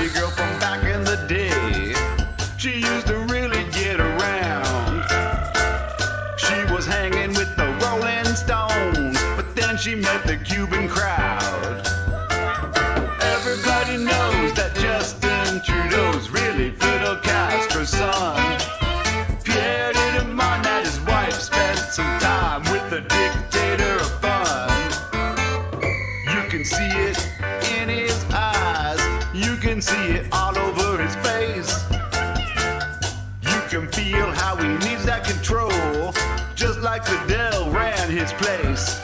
pretty girl from back in the day. She used to really get around. She was hanging with the Rolling Stones, but then she met the Cuban crowd. Everybody knows that Justin Trudeau's really Fidel Castro's son. Pierre didn't mind that his wife spent some time with the dictator of fun. You can see it in his eyes, you can see it all over his face. You can feel how he needs that control, just like Fidel ran his place.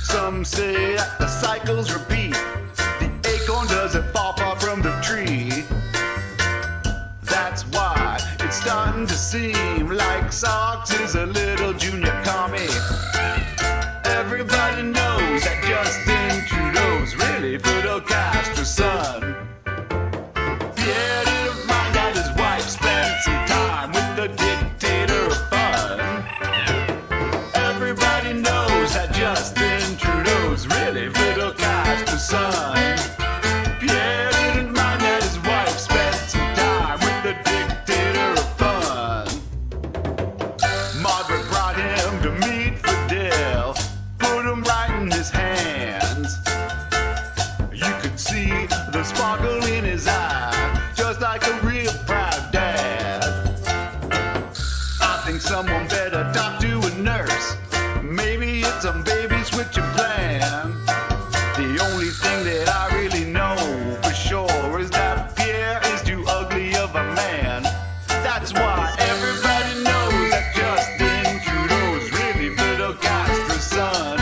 Some say that the cycles repeat, the acorn doesn't fall far from the tree. That's why it's starting to seem like Sox is a little junior commie. Everybody knows that Justin Trudeau's really Fidel Castro's son. Pierre didn't mind that his wife spent some time with the dictator of fun. Everybody knows that Justin Trudeau's really Fidel Castro's son. Pierre didn't mind that his wife spent some time with the dictator of fun. Margaret brought him to meet Fidel, put him right in his hands. You could see the sparkle in his eye, just like a real proud dad. I think someone better talk to a nurse. Maybe it's a baby switching plan. The only thing that I really know for sure is that Pierre is too ugly of a man. That's why everybody knows that Justin Trudeau's really Fidel Castro's son.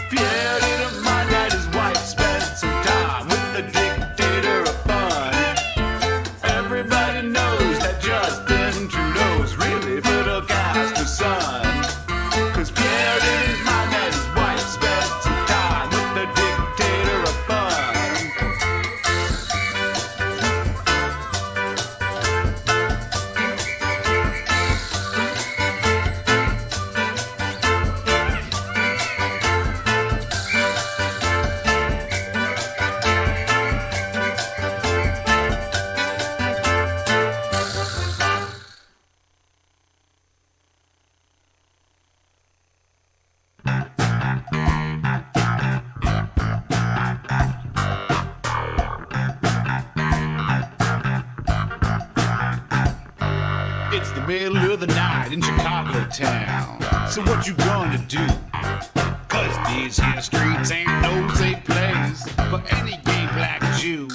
Pierre didn't mind that his wife spent some time with the dictator of fun. Everybody knows that Justin Trudeau's really Fidel Castro's son. 'Cause Pierre didn't mind that his wife spent some time with the dictator of fun. It's the middle of the night in Chicago town. So what you gonna do? 'Cause these here streets ain't no safe place for any gay black Jew.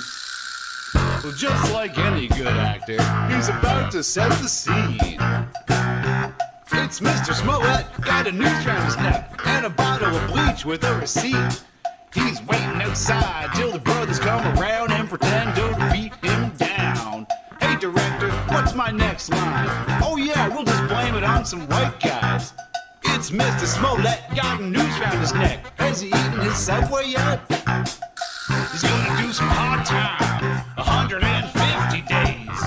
Well, just like any good actor, he's about to set the scene. It's Mr. Smollett, got a noose round his neck and a bottle of bleach with a receipt. He's waiting outside till the brothers come around and pretend to beat him down. Hey director, what's my next line? Oh yeah, we'll just blame it on some white guys. It's Mr. Smollett, got a noose round his neck. Has he eaten his Subway yet? He's gonna do some hard time, 150 days.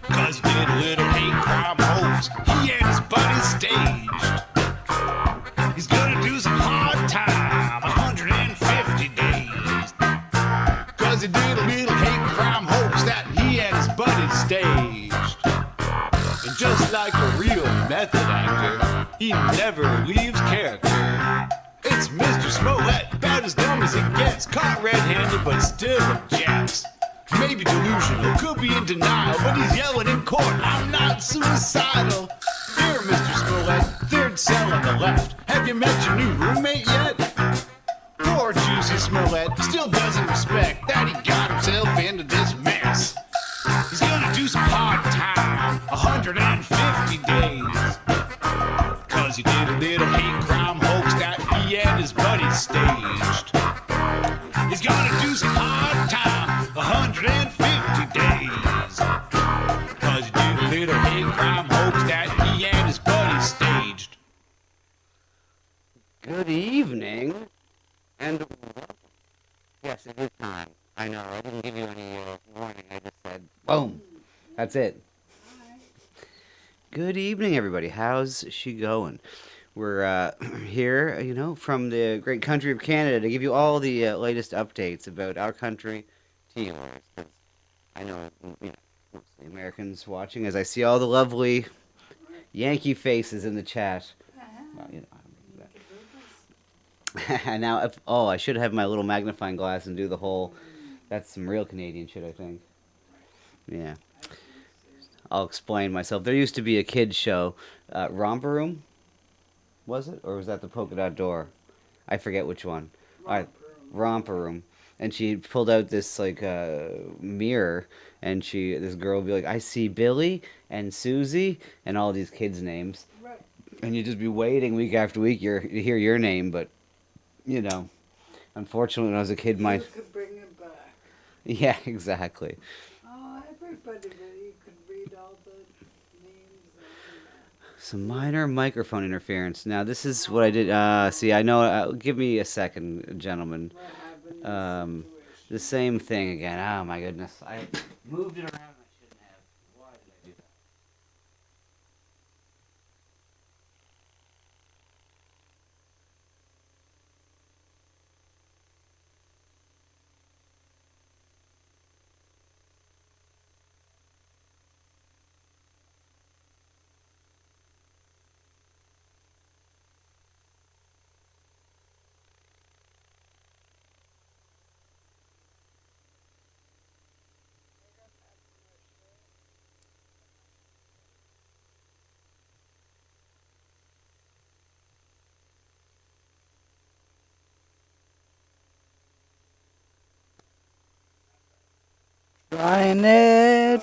'Cause he did a little hate crime hoax, he and his buddies staged. He's gonna do some hard time, 150 days. 'Cause he did a little hate crime hoax that he and his buddies staged. And just like a real method actor, he never leaves character. It's Mr. Smollett, about as dumb as it gets, caught red-handed but still objects. Maybe delusional, could be in denial, but he's yelling in court, I'm not suicidal. Here, Mr. Smollett, third cell on the left. Have you met your new roommate yet? Poor Juicy Smollett still doesn't respect that he got himself into this mess. He's gonna do some hard time, 150 days. 'Cause he did a little hate crime hoax that he and his buddies staged. He's gonna do some hard time, 150 days. 'Cause he did a little hate crime hoax that he and his buddies staged. Good evening, and yes, it is time. I know, I didn't give you any warning. I just said, boom. That's it. Good evening, everybody. How's she going? We're here, from the great country of Canada to give you all the latest updates about our country to yours, because I know, mostly Americans watching, as I see all the lovely Yankee faces in the chat. Well, and now, I should have my little magnifying glass and do the whole. That's some real Canadian shit, I think. Yeah. I'll explain myself. There used to be a kids show, Romper Room, was it, or was that the Polka Dot Door? I forget which one. Romper Room. And she pulled out this like mirror, and this girl would be like, "I see Billy and Susie and all these kids' names," Right. and you'd just be waiting week after week to hear your name, but unfortunately, when I was a kid, You could bring it back. yeah, exactly. Oh, everybody, but you could read all the names Some minor microphone interference. Now, this is what I did. See, I know. Give me a second, gentlemen. what happened in this The situation. same thing again. Oh my goodness! I moved it around. I shouldn't have. Why did I do that?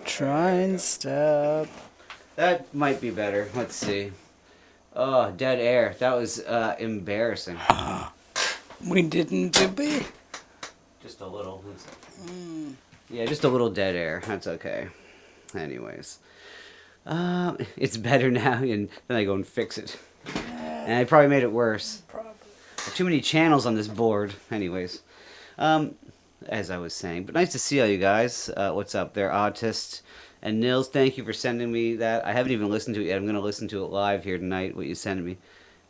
Try and stop. That might be better. Let's see. Oh, dead air. That was embarrassing. We didn't be. Just a little. Yeah, just a little dead air. That's okay. Anyways, it's better now, and then I go and fix it. And I probably made it worse. Probably. Too many channels on this board. Anyways, as I was saying, but nice to see all you guys. What's up there, Autist and Nils? Thank you for sending me that. I haven't even listened to it yet. I'm gonna listen to it live here tonight. What you sent me.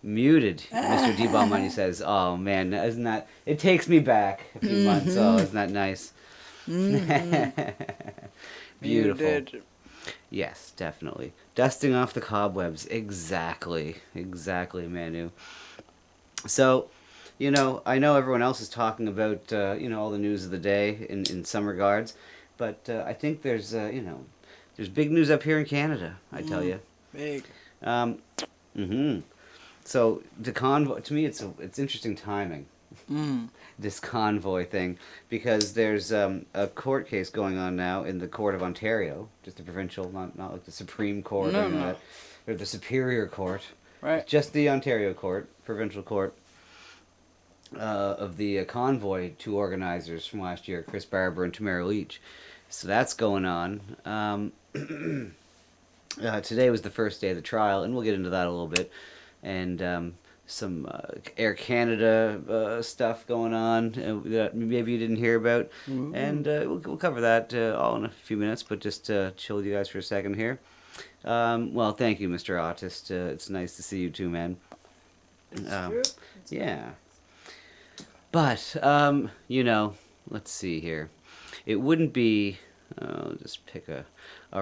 Muted, Mr. D Money says. Oh man, isn't that? It takes me back a few months. Oh, isn't that nice? Beautiful. You did. Yes, definitely. Dusting off the cobwebs. Exactly, Manu. So, I know everyone else is talking about, all the news of the day in some regards, but I think there's, there's big news up here in Canada, I tell you. Big. So the convoy, to me, it's interesting timing. Mm. This convoy thing, because there's a court case going on now in the Court of Ontario, just the provincial, not like the Supreme Court or, No. or the Superior Court, Right. just the Ontario Court, provincial court, of the convoy two organizers from last year, Chris Barber and Tamara Leach. So that's going on. Today was the first day of the trial, and we'll get into that a little bit. And some Air Canada stuff going on that maybe you didn't hear about. Ooh. And we'll cover that all in a few minutes, but just chill with you guys for a second here. Well, thank you, Mr. Autist. It's nice to see you too, man. True. Yeah. But, let's see here. It wouldn't be, I'll just pick a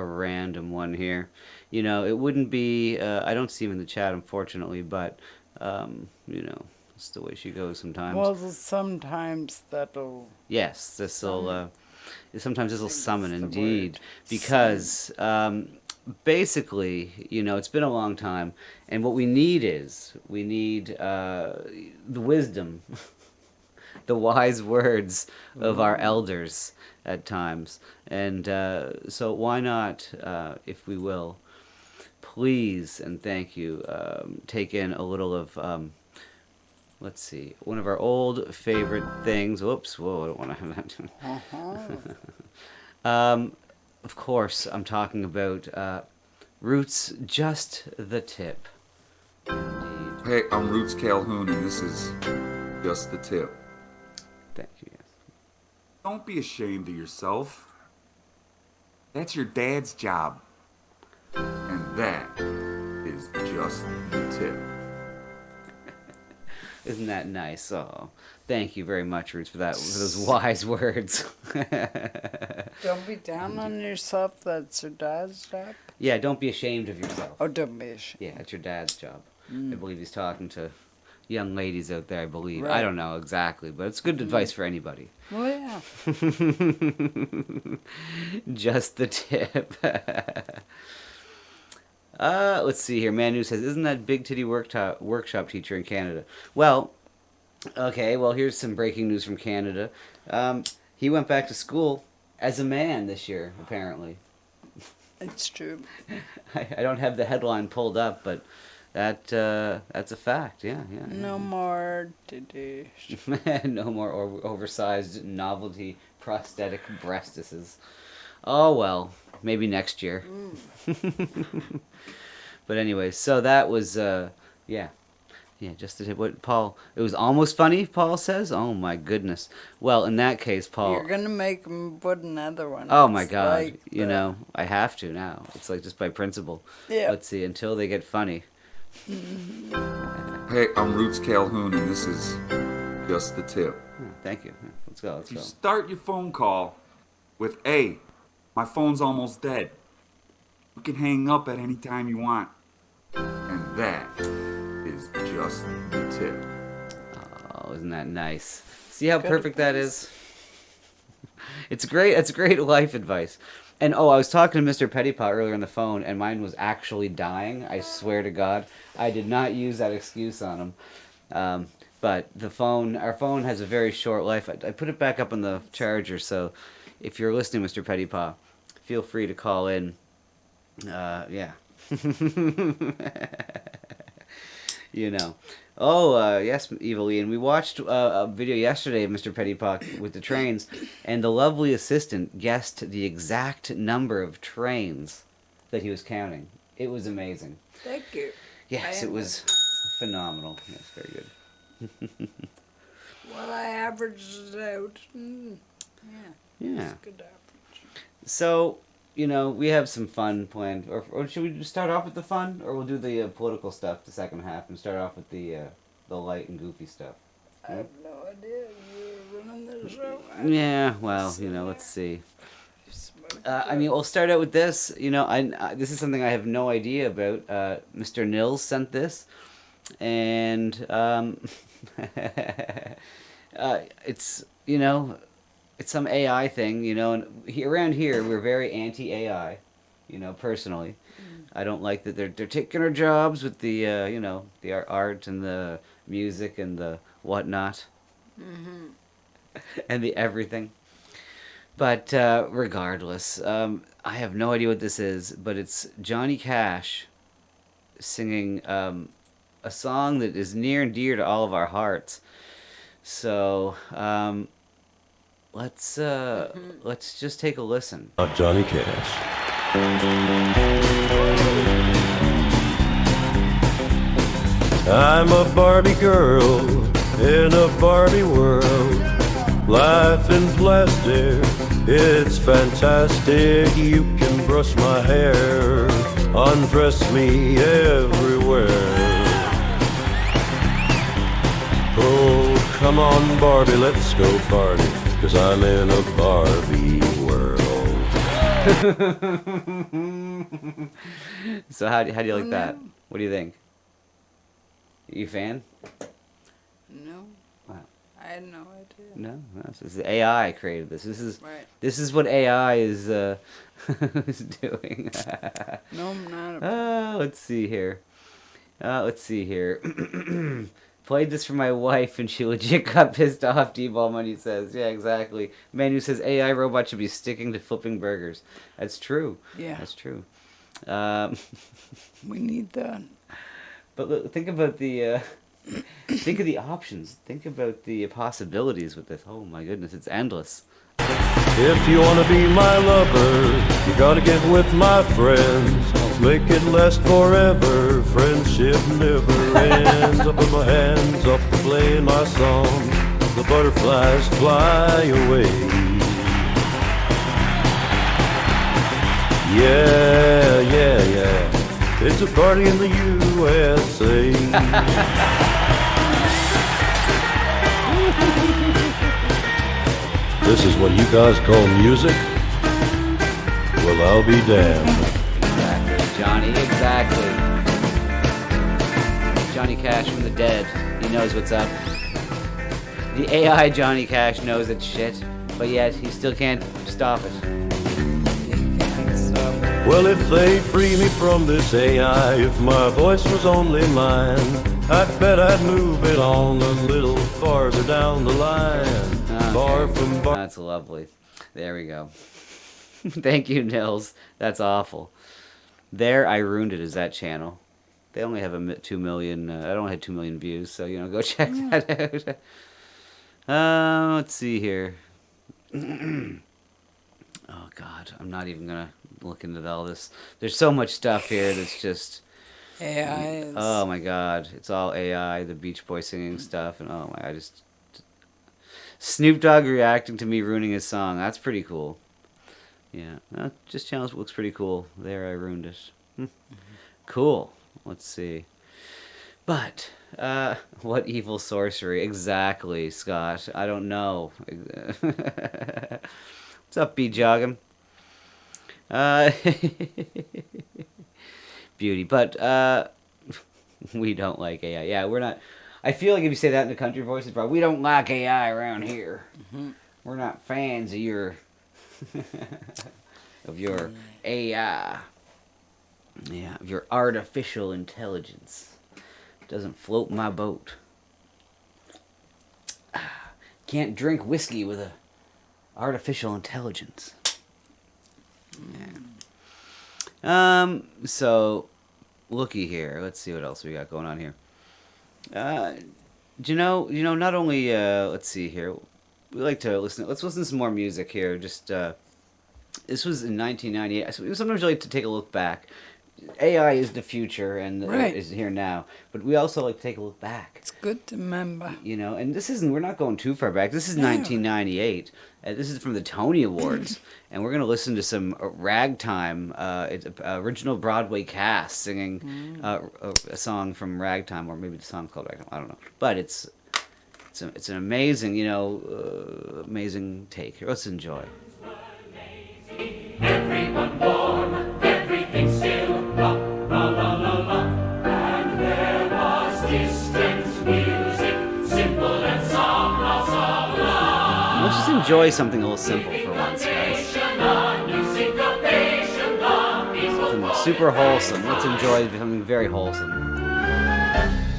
random one here. It wouldn't be, I don't see him in the chat, unfortunately, but, it's the way she goes sometimes. Well, sometimes that'll. Yes, sometimes this will summon, the indeed, word. because basically, it's been a long time, and what we need the wisdom, the wise words of our elders at times, and so why not, if we will, please and thank you, take in a little of. Let's see. One of our old favorite things. Whoops. Whoa, I don't want to have that. Of course, I'm talking about Roots Just the Tip. Indeed. Hey, I'm Roots Calhoun, and this is Just the Tip. Thank you, yes. Don't be ashamed of yourself. That's your dad's job. And that is just the tip. Isn't that nice? Oh, thank you very much, Roots, for those wise words. Don't be down on yourself. That's your dad's job. Yeah, don't be ashamed of yourself. Oh, don't be ashamed. Yeah, it's your dad's job. I believe he's talking to young ladies out there, I believe. I Right. don't know exactly, but it's good advice for anybody. Oh, yeah. Just the tip. Let's see here. Manu says, isn't that big titty workshop teacher in Canada? Well, okay, well, here's some breaking news from Canada. He went back to school as a man this year, apparently. It's true. I don't have the headline pulled up, but that's a fact. Yeah. No more titties. No more oversized novelty prosthetic breastises. Oh well, maybe next year. But anyway, so that was just to what Paul. It was almost funny. Paul says, "Oh my goodness." Well, in that case, Paul. You're gonna make him put another one. Oh my It's God! like You the- know, I have to now. It's like just by principle. Yeah. Let's see until they get funny. Hey, I'm Roots Calhoun, and this is just the tip. Thank you. Let's go. Let's You go. start your phone call with, "Hey, my phone's almost dead. You can hang up at any time you want." And that is just the tip. Oh, isn't that nice? See how Good perfect that is? It's great. It's great life advice. And I was talking to Mr. Pettypot earlier on the phone, and mine was actually dying. I swear to God, I did not use that excuse on him. But our phone has a very short life. I put it back up on the charger, so if you're listening, Mr. Pettypot, feel free to call in. Yeah. You know. Oh, yes, Evil Ian. We watched a video yesterday of Mr. Pettypot with the trains, and the lovely assistant guessed the exact number of trains that he was counting. It was amazing. Thank you. Yes, I it was phenomenal. Yes, very good. Well, I averaged it out. Yeah. Yeah. It's a good average. So, we have some fun planned. Or should we just start off with the fun? Or we'll do the political stuff the second half and start off with the light and goofy stuff? I have no idea. You're running the show. Yeah, well, let's see. We'll start out with this. This is something I have no idea about. Mr. Nils sent this. And it's, it's some AI thing, and around here we're very anti-AI, personally. I don't like that they're taking our jobs with the, the art and the music and the whatnot. And the everything. But regardless, I have no idea what this is, but it's Johnny Cash singing a song that is near and dear to all of our hearts. So, let's just take a listen. Johnny Cash. I'm a Barbie girl in a Barbie world. Life in plastic, it's fantastic. You can brush my hair, undress me everywhere. Oh, come on, Barbie, let's go party, 'cause I'm in a Barbie world. So how do you like that? What do you think? You a fan? No. Wow. I had no idea. No, this is AI created this. Right. This is what AI is is doing. No, I'm not a Let's see here. Played this for my wife and she legit got pissed off. D-Ball Money says, yeah, exactly. Manu says AI robot should be sticking to flipping burgers. That's true. Yeah. That's true. We need that. But look, think about the think of the options. Think about the possibilities with this. Oh my goodness, it's endless. If you wanna be my lover, you gotta get with my friends. Make it last forever, friendship never ends. I put my hands up to play my song, the butterflies fly away. Yeah, yeah, yeah, it's a party in the USA. This is what you guys call music? Well, I'll be damned. Exactly, Johnny, exactly. Johnny Cash from the dead. He knows what's up. The AI Johnny Cash knows it's shit, but yet he still can't stop it. Well, if they free me from this AI, if my voice was only mine, I'd bet I'd move it on a little farther down the line. Far from bar. That's lovely. There we go. Thank you, Nils. That's awful. There, I Ruined It is that channel. They only have 2 million. I don't have 2 million views, so go check that out. Let's see here. Oh God, I'm not even gonna look into all this. There's so much stuff here that's just. AI. Oh my God, it's all AI. The Beach Boy singing stuff, and oh my, Snoop Dogg reacting to me ruining his song. That's pretty cool. Yeah, just channels looks pretty cool. There, I ruined it. Cool. Let's see. But what evil sorcery exactly, Scott? I don't know. What's up, B Joggin? Beauty, but we don't like AI. Yeah, we're not. I feel like if you say that in the country voice, it's probably, we don't like AI around here. We're not fans of your AI. Yeah, of your artificial intelligence. Doesn't float my boat. Can't drink whiskey with a artificial intelligence. Yeah. So, looky here. Let's see what else we got going on here. Do you know, not only, let's see here. We like to listen. Let's listen to some more music here. Just, this was in 1998. Sometimes we like to take a look back. AI is the future and Right. is here now, but we also like to take a look back. It's good to remember. And we're not going too far back. This is 1998. This is from the Tony Awards, and we're going to listen to some ragtime, it's original Broadway cast singing a song from Ragtime, or maybe the song's called Ragtime, I don't know. But it's an amazing, amazing take. Here, let's enjoy. Everyone warm, everything still, la la la la la. And there was distant music, simple and soft, la la la. Let's just enjoy something a little simple for once, guys. Something super wholesome. Let's enjoy something very wholesome.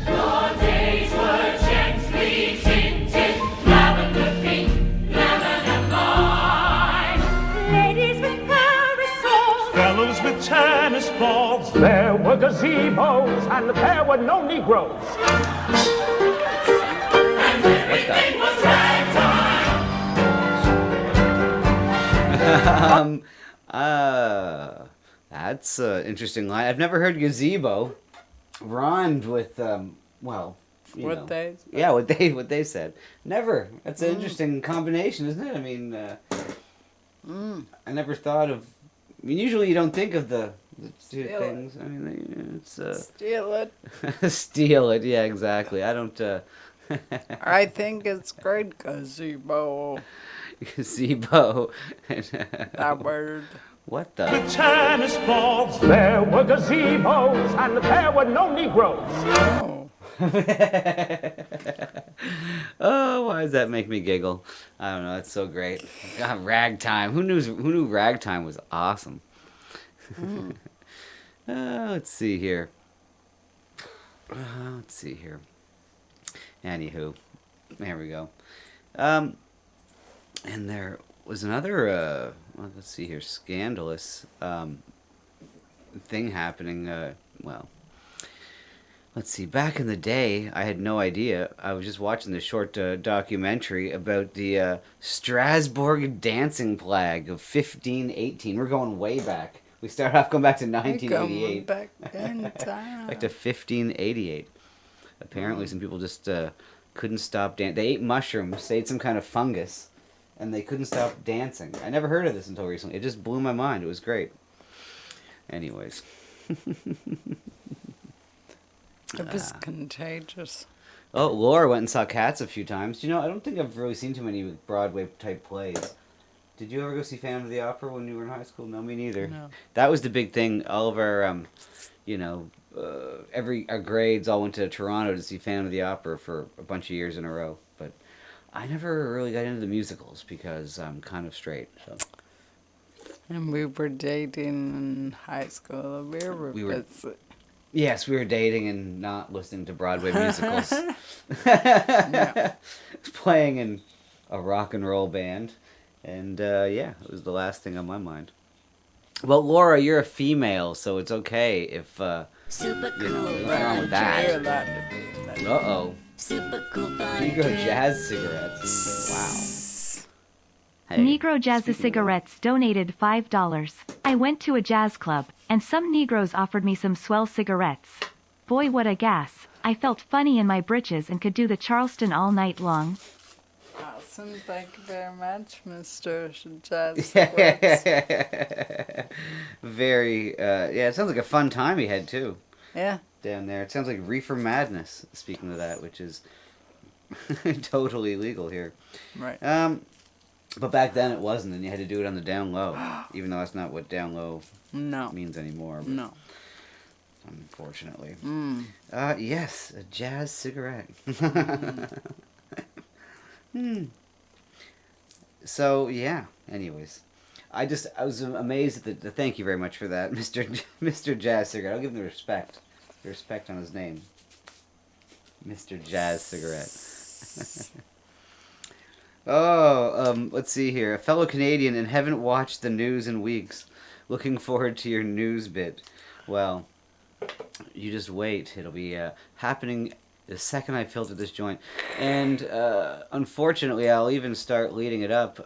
Your days were gently tinted, lavender pink, lemon and lime. Ladies with parasols, Fellows with tennis balls. There were gazebos and there were no Negroes. everything was ragtime. That's an interesting line. I've never heard gazebo rhymed with What know. they Yeah, what they said. Never. That's an interesting combination, isn't it? I mean, I never thought of. I mean, usually you don't think of the two Steal it. things. I mean, it's steal it. steal it. Yeah, exactly. I don't. I think it's great gazebo. Gazebo. That word. What the? With tennis balls. There were gazebos and there were no Negroes. Oh. Oh, why does that make me giggle? I don't know. It's so great. God, ragtime. Who knew ragtime was awesome? Let's see here. Anywho, there we go. And there was another. Let's see here. Scandalous thing happening. Let's see. Back in the day, I had no idea. I was just watching this short documentary about the Strasbourg dancing plague of 1518. We're going way back. We start off going back to Going 1988. back in time. Back to 1588. Apparently, some people just couldn't stop dancing. They ate mushrooms. They ate some kind of fungus, and they couldn't stop dancing. I never heard of this until recently. It just blew my mind. It was great. Anyways. It was contagious. Oh, Laura went and saw Cats a few times. You know, I don't think I've really seen too many Broadway type plays. Did you ever go see Phantom of the Opera when you were in high school? No, me neither. No. That was the big thing. All of our, you know, our grades all went to Toronto to see Phantom of the Opera for a bunch of years in a row. But I never really got into the musicals because I'm kind of straight. So And we were dating in high school. We were- yes, we were dating and not listening to Broadway musicals. Playing in a rock and roll band. And yeah, it was the last thing on my mind. Well, Laura, you're a female, so it's okay if Super you know, cool. there's nothing wrong with You're that. allowed to be that. Uh-oh. Super cool fun. Negro Jazz cigarettes. Wow. Hey, Negro Jazz speaking of Cigarettes donated $5. I went to a jazz club, and some Negroes offered me some swell cigarettes. Boy, what a gas. I felt funny in my britches and could do the Charleston all night long. Awesome. Thank you very much, Mr. Jazz. Cigarettes. Very, yeah, it sounds like a fun time he had, too, Yeah. down there. It sounds like Reefer Madness, speaking of that, which is totally illegal here. Right. But back then it wasn't, and you had to do it on the down low, even though that's not what down low No. means anymore. But No. unfortunately. Mm. Yes, a jazz cigarette. So, yeah, anyways. I was amazed at the thank you very much for that, Mr. Jazz Cigarette. I'll give him the respect on his name. Mr. Jazz Cigarette. Let's see here. A fellow Canadian and haven't watched the news in weeks. Looking forward to your news bit. Well, you just wait. It'll be happening the second I filter this joint. And unfortunately, I'll even start leading it up.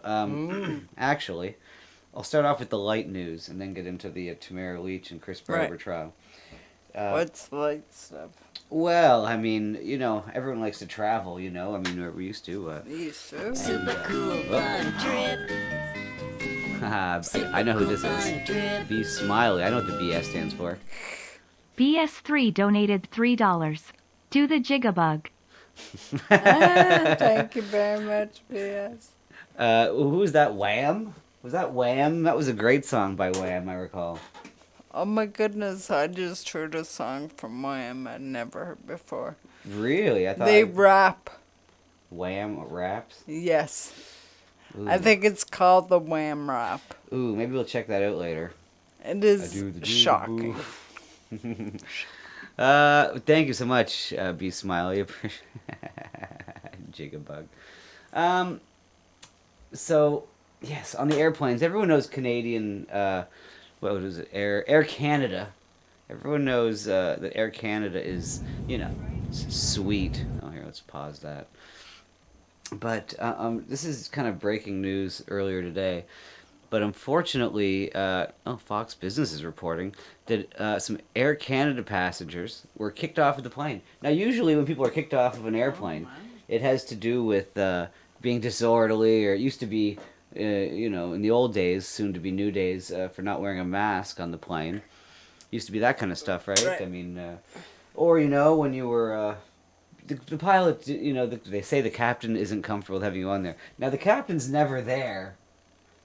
Actually, I'll start off with the light news and then get into the Tamara Leach and Chris Barber Right. trial. What's light stuff? Well, I mean, you know, everyone likes to travel, you know. I mean, we're used to. These two? Super cool fun trip. I know who this is. Be Smiley. I know what the BS stands for. BS3 donated $3. Do the jigabug. Thank you very much, B.S. Who was that? Wham? Was that Wham? That was a great song by Wham, I recall. Oh my goodness, I just heard a song from Wham I'd never heard before. Really? I thought They rap. Wham raps. Yes. Ooh. I think it's called the Wham rap. Ooh, maybe we'll check that out later. It I do is the shocking. Thank you so much, B Smiley. Jigabug. So yes, on the airplanes, everyone knows Canadian. What was it? Air Canada. Everyone knows that Air Canada is, you know, sweet. Oh, here, let's pause that. But this is kind of breaking news earlier today. But unfortunately, Fox Business is reporting that some Air Canada passengers were kicked off of the plane. Now, usually when people are kicked off of an airplane, it has to do with being disorderly, or it used to be, you know, in the old days, soon to be new days, for not wearing a mask on the plane. Used to be that kind of stuff, right? Right. I mean, or, you know, when you were... The pilot, you know, they say the captain isn't comfortable with having you on there. Now, the captain's never there.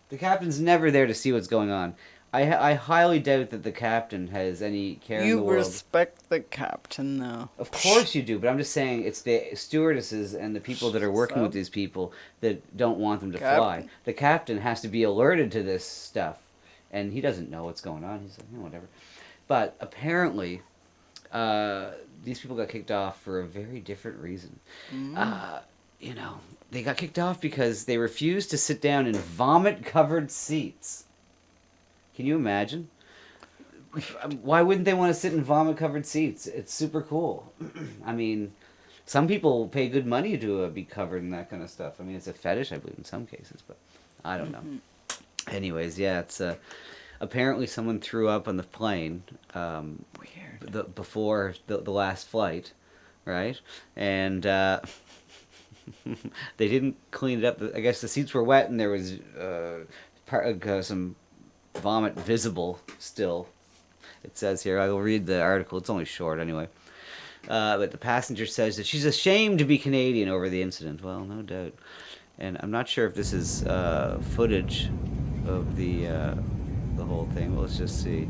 The captain's never there to see what's going on. I highly doubt that the captain has any care in the You world. respect the captain, though. Of course you do, but I'm just saying it's the stewardesses and the people that are working with these people that don't want them to fly. Captain. The captain has to be alerted to this stuff, and he doesn't know what's going on. He's like, whatever. But apparently, these people got kicked off for a very different reason. You know, they got kicked off because they refused to sit down in vomit-covered seats. Can you imagine? Why wouldn't they want to sit in vomit-covered seats? It's super cool. I mean, some people pay good money to be covered in that kind of stuff. I mean, it's a fetish, I believe, in some cases, but I don't know. Anyways, yeah, it's apparently someone threw up on the plane before the last flight, right? And they didn't clean it up. I guess the seats were wet and there was some vomit visible still. It says here. I will read the article. It's only short anyway. But the passenger says that she's ashamed to be Canadian over the incident. Well, no doubt. And I'm not sure if this is footage of the whole thing. Well, let's just see.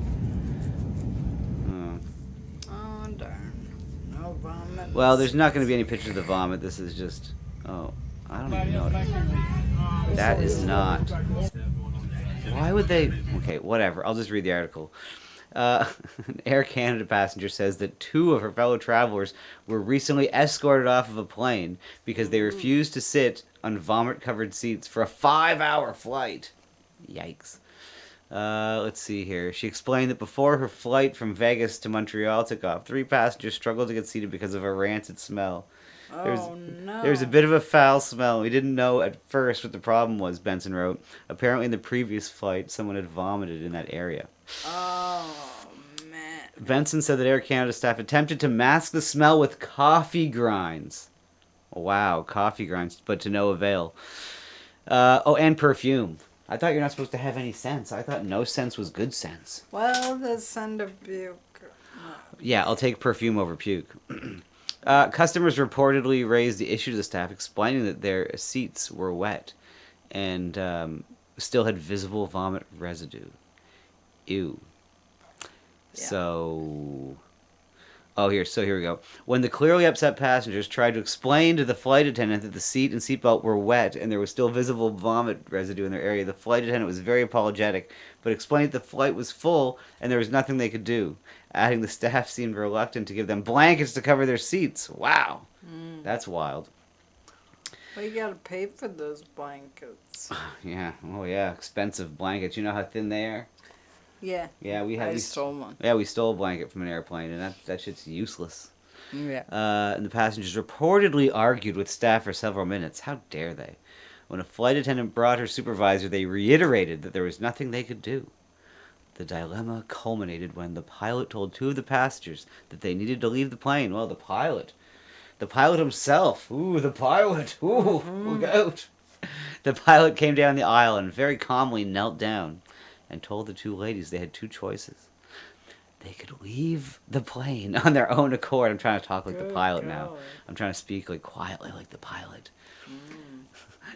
Oh, darn. No vomit. Well, there's not going to be any pictures of the vomit. This is just... Oh, I don't even know. That is not... Why would they... Okay, whatever. I'll just read the article. An Air Canada passenger says that 2 of her fellow travelers were recently escorted off of a plane because they refused to sit on vomit-covered seats for a 5-hour flight. Yikes. Let's see here. She explained that before her flight from Vegas to Montreal took off, 3 passengers struggled to get seated because of a rancid smell. Oh, no. There was a bit of a foul smell. We didn't know at first what the problem was, Benson wrote. Apparently in the previous flight, someone had vomited in that area. Oh, man. Benson said that Air Canada staff attempted to mask the smell with coffee grinds. Wow, coffee grinds, but to no avail. And perfume. I thought you're not supposed to have any sense. I thought no sense was good sense. Well, the scent of puke. Yeah, I'll take perfume over puke. Customers reportedly raised the issue to the staff, explaining that their seats were wet and still had visible vomit residue. Ew. Yeah. So here we go. When the clearly upset passengers tried to explain to the flight attendant that the seat and seatbelt were wet and there was still visible vomit residue in their area, the flight attendant was very apologetic, but explained that the flight was full and there was nothing they could do, adding the staff seemed reluctant to give them blankets to cover their seats. Wow. That's wild. Well, you gotta pay for those blankets. Yeah. Oh, yeah. Expensive blankets. You know how thin they are? Yeah. Yeah, I stole one. Yeah, we stole a blanket from an airplane, and that shit's useless. Yeah. And the passengers reportedly argued with staff for several minutes. How dare they? When a flight attendant brought her supervisor, they reiterated that there was nothing they could do. The dilemma culminated when the pilot told 2 of the passengers that they needed to leave the plane. Well, the pilot himself. Ooh, the pilot. Ooh, look out. The pilot came down the aisle and very calmly knelt down and told the 2 ladies they had 2 choices. They could leave the plane on their own accord. I'm trying to talk like the pilot now. I'm trying to speak like quietly like the pilot.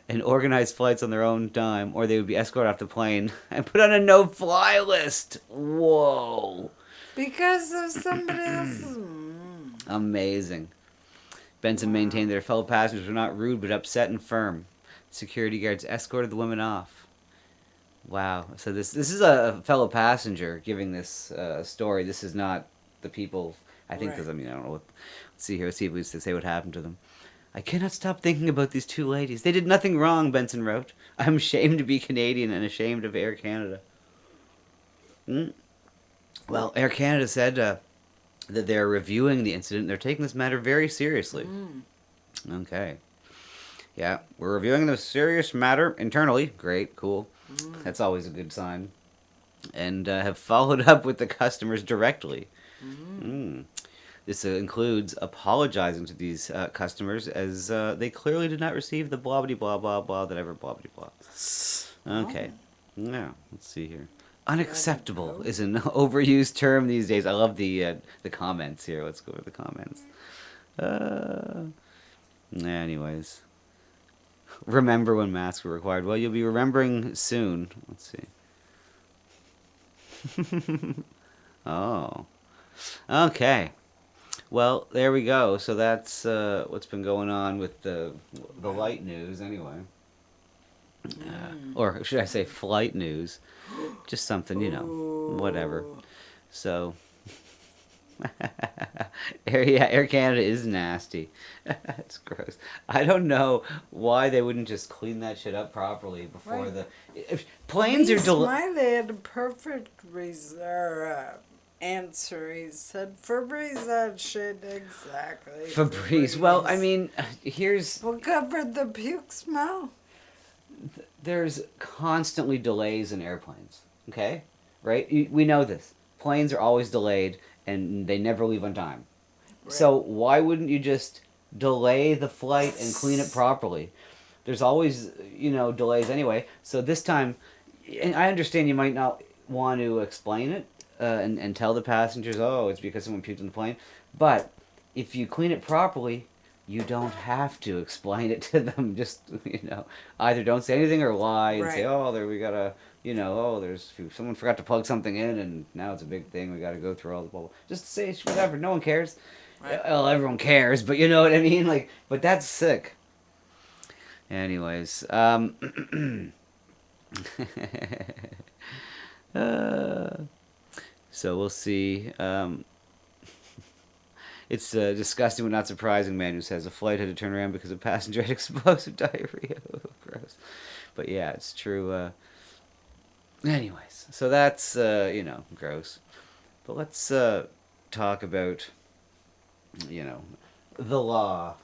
And organize flights on their own dime, or they would be escorted off the plane and put on a no-fly list. Whoa. Because of somebody else's... Amazing. Benson maintained their fellow passengers were not rude, but upset and firm. Security guards escorted the women off. Wow. So this is a fellow passenger giving this story. This is not the people. I think Right. I don't know. Let's see here. Let's see if we say what happened to them. I cannot stop thinking about these 2 ladies. They did nothing wrong, Benson wrote. I'm ashamed to be Canadian and ashamed of Air Canada. Well, Air Canada said that they're reviewing the incident. They're taking this matter very seriously. Okay. Yeah, we're reviewing the serious matter internally. Great, cool. That's always a good sign. And have followed up with the customers directly. This includes apologizing to these customers as they clearly did not receive the blah blah blah blah that ever blah blah blah. Okay. Yeah, let's see here. Unacceptable is an overused term these days. I love the comments here. Let's go over the comments. Anyways. Remember when masks were required. Well, you'll be remembering soon. Let's see. Oh. Okay. Well, there we go. So that's what's been going on with the light news, anyway. Or should I say flight news? Just something, whatever. So, Air Canada is nasty. It's gross. I don't know why they wouldn't just clean that shit up properly before Right. if planes are delayed. Smiley had a perfect answer. He said, Febreze that shit exactly. Febreze. Well, I mean, here's... What covered the puke smell? There's constantly delays in airplanes, okay? Right? We know this. Planes are always delayed, and they never leave on time. Right. So why wouldn't you just delay the flight and clean it properly? There's always, delays anyway. So this time, and I understand you might not want to explain it and tell the passengers, oh, it's because someone puked in the plane. But if you clean it properly, you don't have to explain it to them. Just, either don't say anything or lie and say, Right. oh, there we gotta, someone forgot to plug something in and now it's a big thing. We gotta go through all the blah, blah. Just say whatever. No one cares. Right. Well, everyone cares, but you know what I mean. Like, but that's sick. Anyways, so we'll see. It's disgusting but not surprising man who says a flight had to turn around because a passenger had explosive diarrhea. Gross. But yeah, it's true. Anyways, so that's, gross. But let's talk about, the law.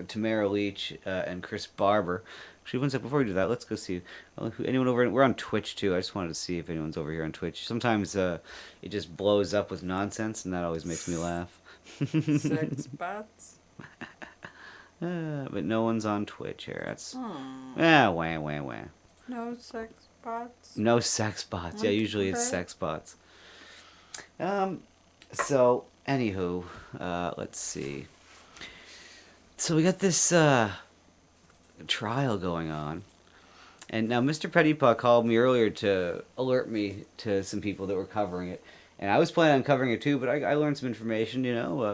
Tamara Leach and Chris Barber. Actually, one sec, before we do that, let's go see anyone over. We're on Twitch too. I just wanted to see if anyone's over here on Twitch. Sometimes it just blows up with nonsense, and that always makes me laugh. Sex bots. But no one's on Twitch here. That's Oh. wah. No sex bots. No sex bots. Yeah, usually it's Okay. sex bots. So anywho, let's see. So we got this trial going on. And now Mr. Pettypaw called me earlier to alert me to some people that were covering it. And I was planning on covering it too, but I learned some information,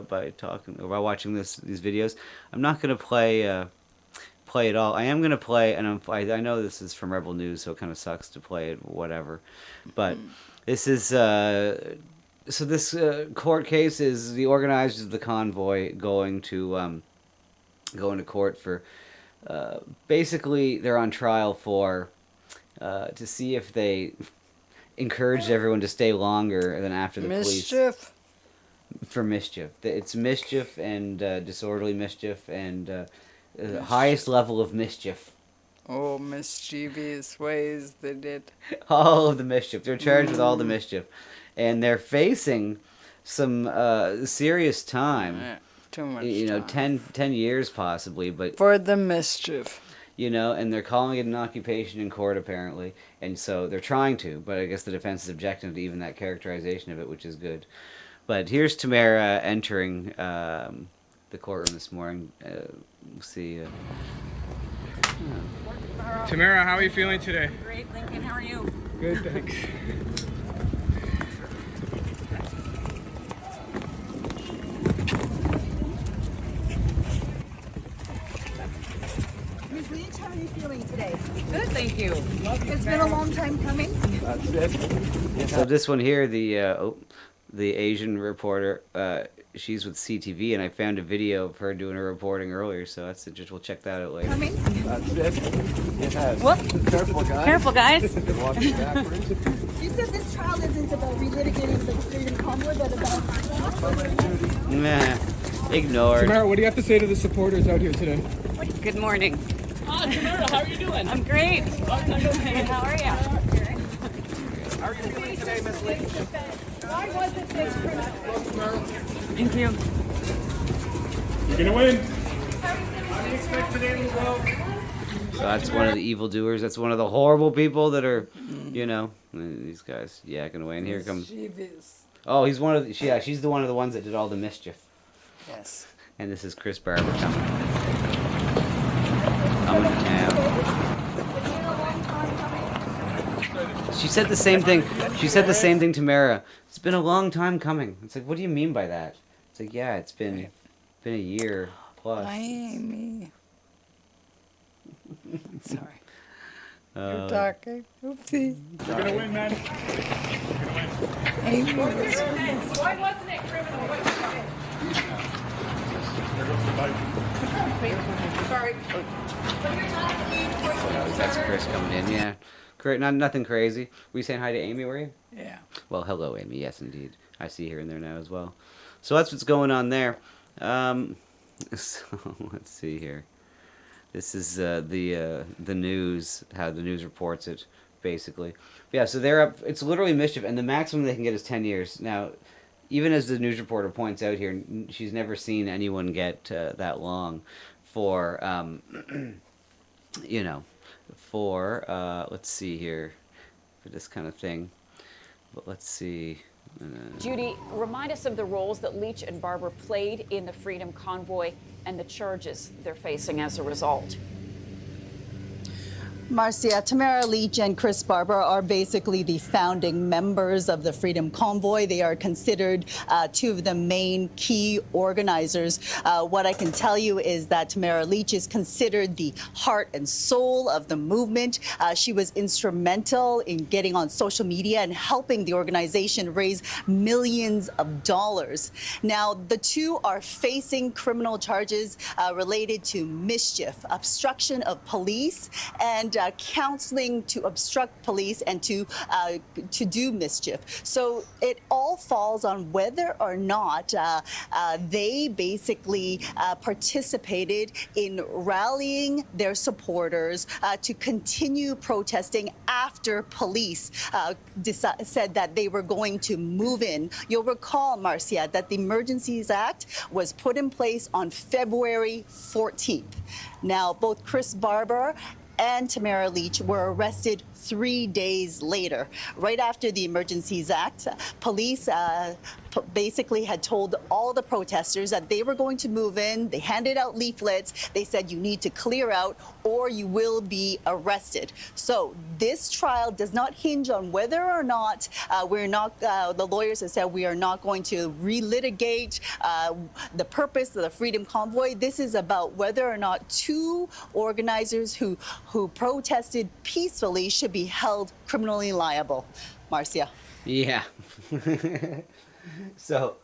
by talking or by watching these videos. I'm not going to play it all. I am going to play, and I know this is from Rebel News, so it kind of sucks to play it, whatever. But this is so this court case is the organizers of the convoy going to court for basically they're on trial for to see if they encouraged everyone to stay longer than after the police. Mischief. For mischief. It's mischief and disorderly mischief and the highest level of mischief. Oh, mischievous ways they did. All of the mischief. They're charged with all the mischief. And they're facing some serious time. Yeah, too much time. 10 years possibly, but For the mischief. and they're calling it an occupation in court apparently, and so they're trying to, but I guess the defense is objecting to even that characterization of it, which is good. But here's Tamara entering the courtroom this morning. We'll see. Tamara, how are you feeling today? Great, Lincoln. How are you? Good, thanks. Ms. Leach, how are you feeling today? Good, thank you. It's been a long time coming. So this one here, the Asian reporter, she's with CTV, and I found a video of her doing her reporting earlier, so that's just we'll check that out later. Coming. Whoop. Careful, guys. You said this trial isn't about relitigating the freedom convoy, but about Nah, ignored. Tamara, what do you have to say to the supporters out here today? Good morning. Tamara, how are you doing? I'm great. How are you? How are you feeling today, Miss Lee? why wasn't this criminal? Thank you. You're gonna win. Unexpected end, well. So that's one of the evildoers. That's one of the horrible people that are, these guys yakking away. And here comes. Mischievous. Oh, he's one of the. Yeah, she's the one of the ones that did all the mischief. Yes. And this is Chris Barber coming to town. She said the same thing. She said the same thing to Mara. It's been a long time coming. It's like, what do you mean by that? It's like, yeah, it's been a year plus. Hi, Amy. Sorry. Uh, You're talking. Oopsie. You're gonna win, man. Amy. Why wasn't it criminal? Sorry. That's Chris coming in. Yeah, great. Nothing crazy. Were you saying hi to Amy? Were you? Yeah. Well, hello, Amy. Yes, indeed. I see her in there now as well. So that's what's going on there. So let's see here. This is the news, how the news reports it, basically. Yeah, so they're up. It's literally mischief, and the maximum they can get is 10 years. Now, even as the news reporter points out here, she's never seen anyone get that long for, let's see here, for this kind of thing. But let's see. Judy, remind us of the roles that Leach and Barber played in the Freedom Convoy and the charges they're facing as a result. Marcia, Tamara Leach and Chris Barber are basically the founding members of the Freedom Convoy. They are considered two of the main key organizers. What I can tell you is that Tamara Leach is considered the heart and soul of the movement. She was instrumental in getting on social media and helping the organization raise millions of dollars. Now, the two are facing criminal charges related to mischief, obstruction of police, and counseling to obstruct police and to do mischief. So it all falls on whether or not they basically participated in rallying their supporters to continue protesting after police said that they were going to move in. You'll recall, Marcia, that the Emergencies Act was put in place on February 14th. Now, both Chris Barber and Tamara Leach were arrested 3 days later. Right after the Emergencies Act, police basically had told all the protesters that they were going to move in. They handed out leaflets. They said, you need to clear out or you will be arrested. So this trial does not hinge on whether or not the lawyers have said we are not going to relitigate the purpose of the Freedom Convoy. This is about whether or not two organizers who protested peacefully should be held criminally liable. Marcia. Yeah. So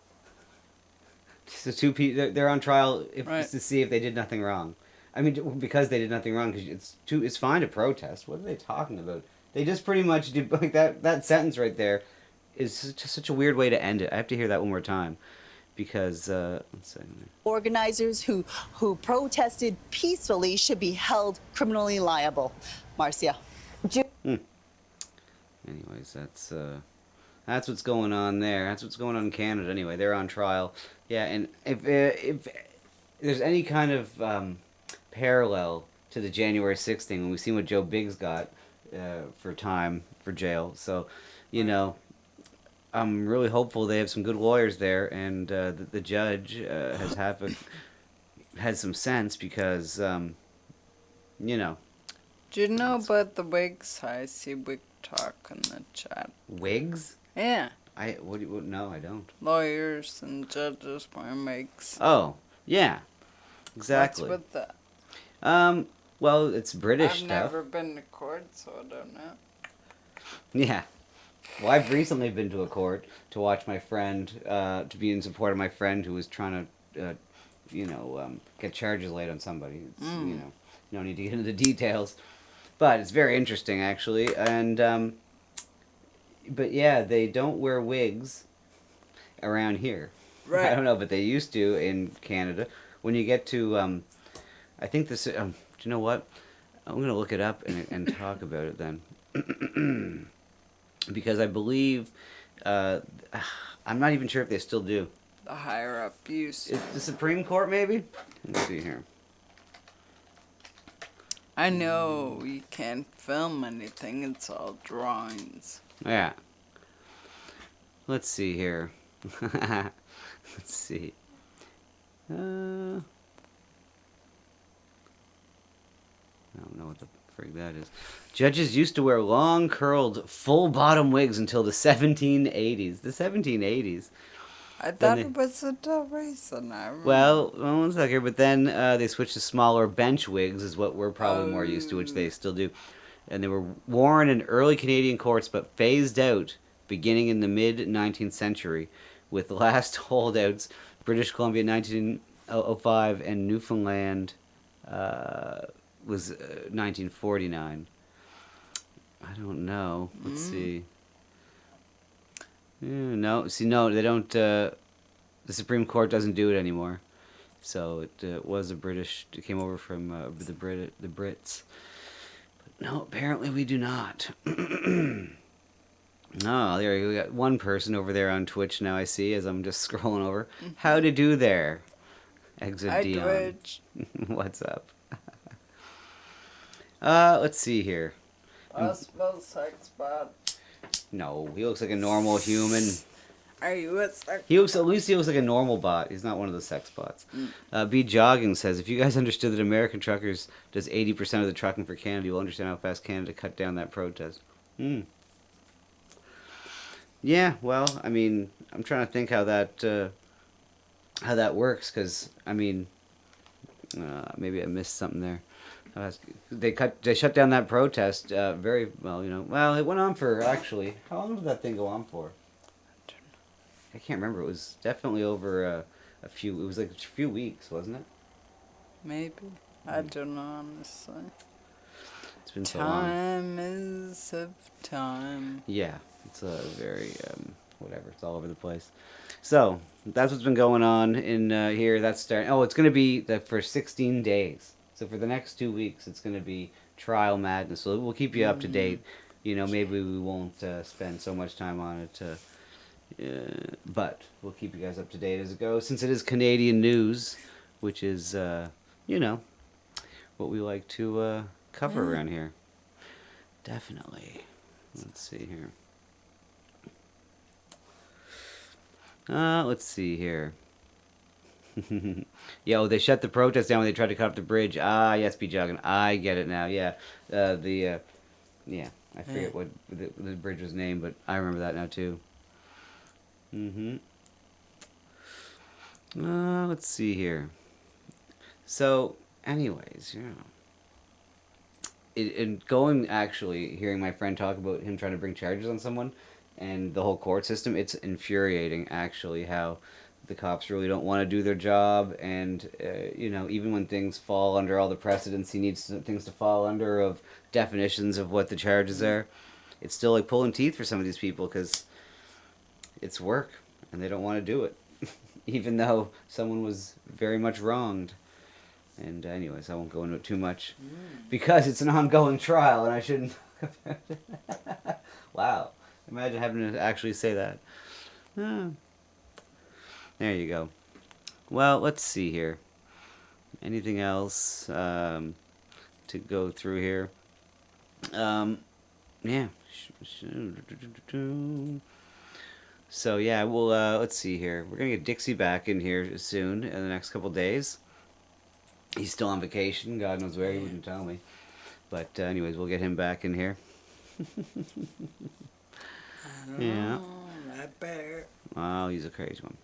two people, they're on trial to see if they did nothing wrong. I mean, because they did nothing wrong, because it's fine to protest. What are they talking about? They just pretty much did, like, that sentence right there is just such a weird way to end it. I have to hear that one more time. Because, let's see. Organizers who protested peacefully should be held criminally liable. Marcia. Anyways, that's what's going on there. That's what's going on in Canada. Anyway, they're on trial. Yeah, and if there's any kind of parallel to the January 6th thing, when we've seen what Joe Biggs got for time for jail, so you know. I'm really hopeful they have some good lawyers there, and the judge has some sense because, you know. Do you know about the wigs? I see wig talk in the chat. Wigs? Yeah. No, I don't. Lawyers and judges wearing wigs. Oh, yeah. Exactly. What's with that? Well, it's British I've stuff. never been to court, so I don't know. Yeah. Well, I've recently been to a court to watch my friend, to be in support of my friend who was trying to, get charges laid on somebody. It's, no need to get into the details. But it's very interesting, actually. And, but yeah, they don't wear wigs around here. Right. I don't know, but they used to in Canada. When you get to, I think this, do you know what? I'm going to look it up and talk about it then. Because I believe, I'm not even sure if they still do. The higher up use. The Supreme Court, maybe? Let's see here. I know you can't film anything, it's all drawings. Yeah. Let's see here. Let's see. I don't know what the frig that is. Judges used to wear long, curled, full-bottom wigs until the 1780s. The 1780s. I thought it was a reason. Well, one second, but then they switched to smaller bench wigs, is what we're probably more used to, which they still do. And they were worn in early Canadian courts, but phased out beginning in the mid-19th century, with the last holdouts, British Columbia 1905, and Newfoundland was 1949. I don't know. Let's see. Yeah, no, they don't. The Supreme Court doesn't do it anymore. So it was a British. It came over from the Brits. But no, apparently we do not. Oh, there we got one person over there on Twitch now. I see as I'm just scrolling over. How to do there? Exit Hi, Dion. Twitch. What's up? Let's see here. I spell sex bad. No, he looks like a normal human. Are you a sex? He looks, at least he looks like a normal bot. He's not one of the sex bots. B Jogging says, if you guys understood that American truckers does 80% of the trucking for Canada, you'll understand how fast Canada cut down that protest. Yeah, well, I mean, I'm trying to think how that works, because I mean, maybe I missed something there. They shut down that protest very well. Well, it went on for, actually, how long did that thing go on for? I can't remember. It was definitely over it was like a few weeks, wasn't it? Maybe. I don't know, honestly. It's been so long. Time is of time. Yeah, it's very, whatever. It's all over the place. So, that's what's been going on in here. That's starting. Oh, it's going to be for 16 days. So, for the next 2 weeks, it's going to be Trial Madness. So, we'll keep you up to date. Maybe we won't spend so much time on it. But we'll keep you guys up to date as it goes, since it is Canadian news, which is, what we like to cover around here. Definitely. Let's see here. Let's see here. They shut the protest down when they tried to cut off the bridge. Ah, yes, B Jogging. I get it now. Yeah, I forget what the bridge was named, but I remember that now too. Let's see here. So, anyways, hearing my friend talk about him trying to bring charges on someone and the whole court system, it's infuriating, actually, how the cops really don't want to do their job, and, even when things fall under all the precedents he needs things to fall under of definitions of what the charges are, it's still like pulling teeth for some of these people, because it's work, and they don't want to do it, even though someone was very much wronged. And anyways, I won't go into it too much, because it's an ongoing trial, and I shouldn't. Wow. Imagine having to actually say that. There you go. Well, let's see here. Anything else to go through here? Yeah. So yeah, we'll let's see here. We're gonna get Dixie back in here soon in the next couple days. He's still on vacation. God knows where. He wouldn't tell me. But anyways, we'll get him back in here. Yeah. That bear. Oh, he's a crazy one.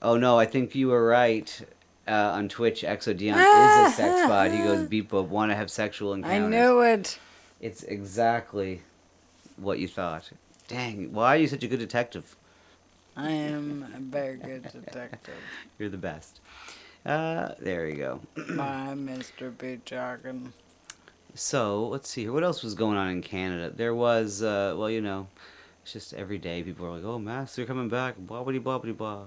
Oh no, I think you were right. On Twitch, Exodion is a sex bot. He goes, beep up, want to have sexual encounters. I knew it. It's exactly what you thought. Dang, why are you such a good detective? I am a very good detective. You're the best. There you go. Bye, Mr. B. Jogging. So, let's see here. What else was going on in Canada? There was, it's just every day people are like, oh, masks are coming back, blah, blah, blah, blah, blah.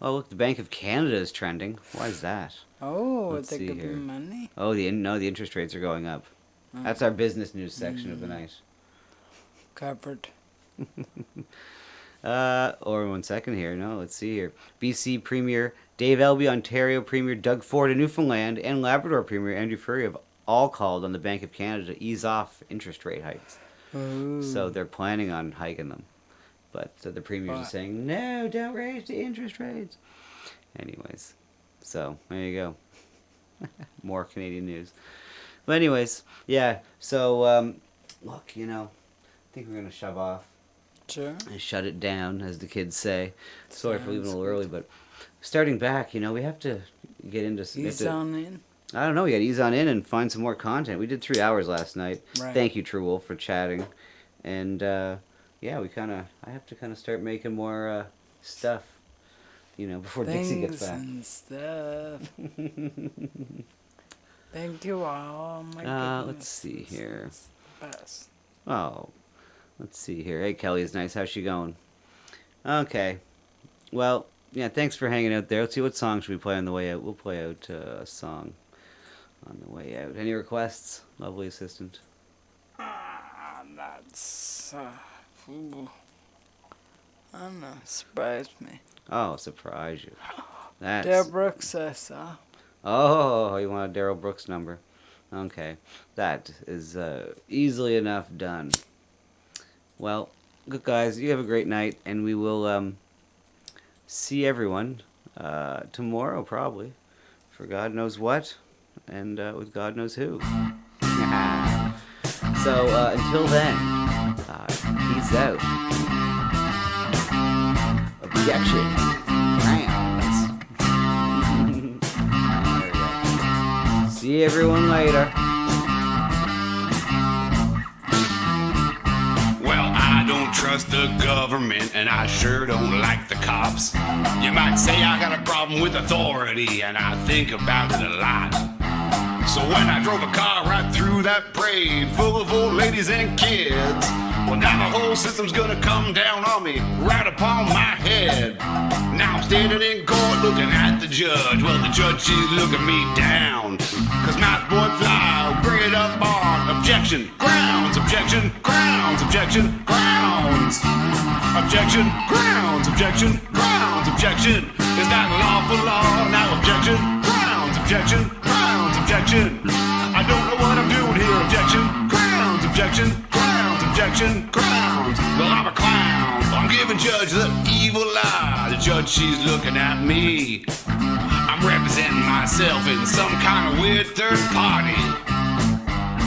Oh, look, the Bank of Canada is trending. Why is that? Oh, Let's they see give here. me money? Oh, the interest rates are going up. That's our business news section of the night. Covered. Or 1 second here. No, let's see here. BC Premier Dave Elby, Ontario Premier Doug Ford of Newfoundland, and Labrador Premier Andrew Furry have all called on the Bank of Canada to ease off interest rate hikes. Ooh. So they're planning on hiking them. But the premiers are saying, no, don't raise the interest rates. Anyways, so there you go. More Canadian news. But anyways, yeah, so, look, I think we're going to shove off. Sure. And shut it down, as the kids say. Sorry for leaving a little early, but starting back, we have to get into... Ease on in. I don't know, we got to ease on in and find some more content. We did 3 hours last night. Right. Thank you, True Wolf, for chatting. And, yeah, I have to kind of start making more stuff, before Dixie gets back. And stuff. Thank you all. My goodness. Let's see here. Best. Oh, let's see here. Hey, Kelly is nice. How's she going? Okay. Well, yeah, thanks for hanging out there. Let's see, what song should we play on the way out? We'll play out a song on the way out. Any requests, lovely assistant? That's... ooh. I don't know. Surprised me. Oh, surprise you. That's... Dale Brooks says so. Oh, you want a Daryl Brooks number? Okay. That is easily enough done. Well, Good guys, you have a great night, and we will see everyone tomorrow, probably, for God knows what, and with God knows who. So until then, peace out. Objection. Rounds. See everyone later. Well, I don't trust the government, and I sure don't like the cops. You might say I got a problem with authority, and I think about it a lot. So when I drove a car right through that parade full of old ladies and kids, well, now the whole system's gonna come down on me, right upon my head. Now I'm standing in court looking at the judge. Well, the judge, she's looking me down. Cause my boy fly, bring it up on objection, grounds, objection, grounds, objection, grounds. Objection, grounds, objection, grounds, objection. Is that lawful law? Now objection, grounds, objection, grounds, objection. I don't know what I'm doing here, objection, grounds, objection, grounds, objection, grounds. Well, I'm a clown. I'm giving judge the evil eye. The judge, she's looking at me. I'm representing myself in some kind of weird third party.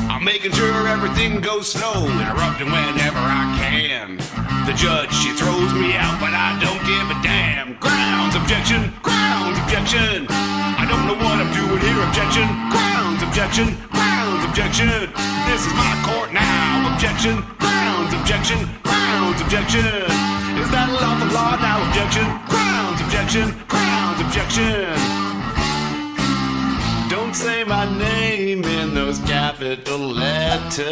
I'm making sure everything goes slow, interrupting whenever I can. The judge, she throws me out, but I don't give a damn. Grounds, objection, grounds, objection. I don't know what I'm doing here, objection. Grounds, objection, grounds, objection. This is my court now, objection. Grounds, objection, grounds, objection. Is that a lawful law now, objection? Grounds, objection, grounds, objection. Don't say my name in those capital letters.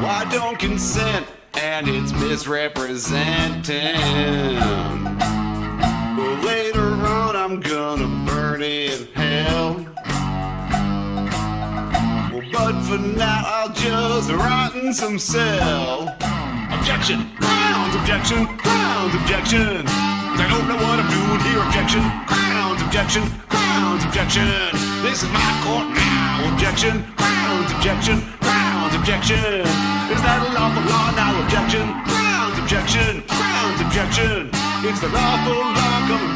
Why don't consent and it's misrepresenting? Well, later on I'm gonna burn in hell. Well, but for now I'll just rot in some cell. Objection, grounds, objection, grounds, objection. I don't know what I'm doing here, objection, grounds, objection, grounds, objection. This is my court now, objection, grounds, objection, grounds, objection. Is that a lawful law now, objection, grounds, objection, grounds, objection. It's the lawful law coming,